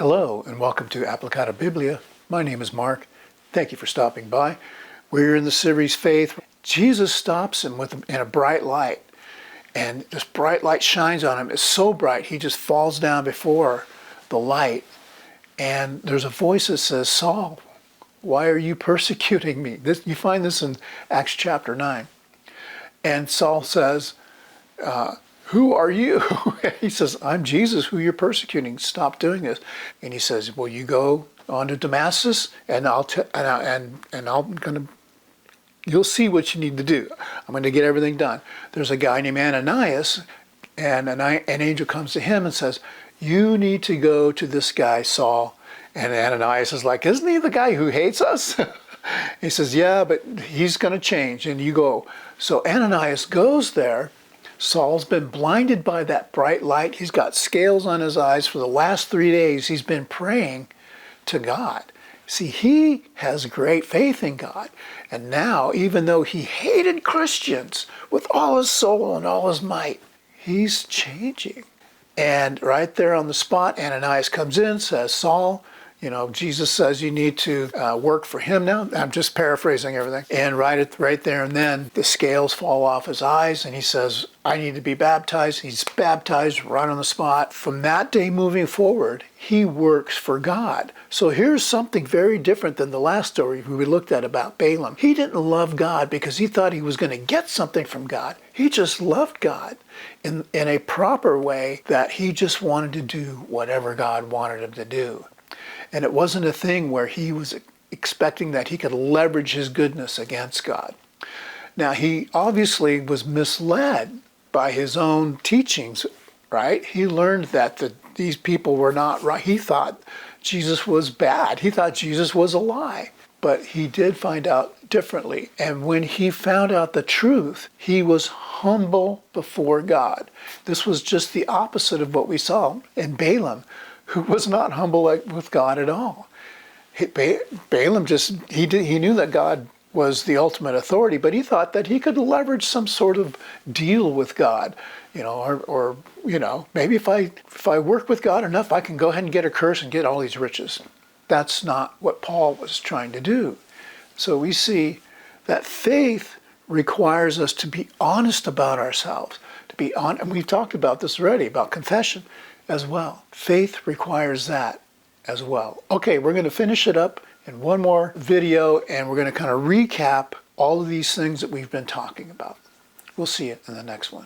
Hello and welcome to Applicata Biblia. My name is Mark. Thank you for stopping by. We're in the series Faith. Jesus stops him in a bright light, and this bright light shines on him. It's so bright he just falls down before the light, and there's a voice that says, "Saul, why are you persecuting me?" You find this in Acts chapter 9. And Saul says, "Who are you?" He says, "I'm Jesus, who you're persecuting. Stop doing this." And he says, "Well, you go on to Damascus, and you'll see what you need to do. I'm going to get everything done." There's a guy named Ananias, and an angel comes to him and says, "You need to go to this guy, Saul." And Ananias is like, "Isn't he the guy who hates us?" He says, "Yeah, but he's going to change, and you go." So Ananias goes there. Saul's been blinded by that bright light. He's got scales on his eyes. For the last 3 days, he's been praying to God. See, he has great faith in God. And now, even though he hated Christians with all his soul and all his might, he's changing. And right there on the spot, Ananias comes in, says, "Saul, Jesus says you need to work for him now." I'm just paraphrasing everything. And right there and then, the scales fall off his eyes, and he says, "I need to be baptized." He's baptized right on the spot. From that day moving forward, he works for God. So here's something very different than the last story we looked at about Balaam. He didn't love God because he thought he was going to get something from God. He just loved God in a proper way, that he just wanted to do whatever God wanted him to do. And it wasn't a thing where he was expecting that he could leverage his goodness against God. Now, he obviously was misled by his own teachings, right? He learned that these people were not right. He thought Jesus was bad. He thought Jesus was a lie. But he did find out differently. And when he found out the truth, he was humble before God. This was just the opposite of what we saw in Balaam, who was not humble with God at all. Balaam he knew that God was the ultimate authority, but he thought that he could leverage some sort of deal with God, or maybe if I work with God enough, I can go ahead and get a curse and get all these riches. That's not what Paul was trying to do. So we see that faith requires us to be honest about ourselves, and we've talked about this already, about confession as well. Faith requires that as well. Okay, we're going to finish it up in one more video, and we're going to kind of recap all of these things that we've been talking about. We'll see you in the next one.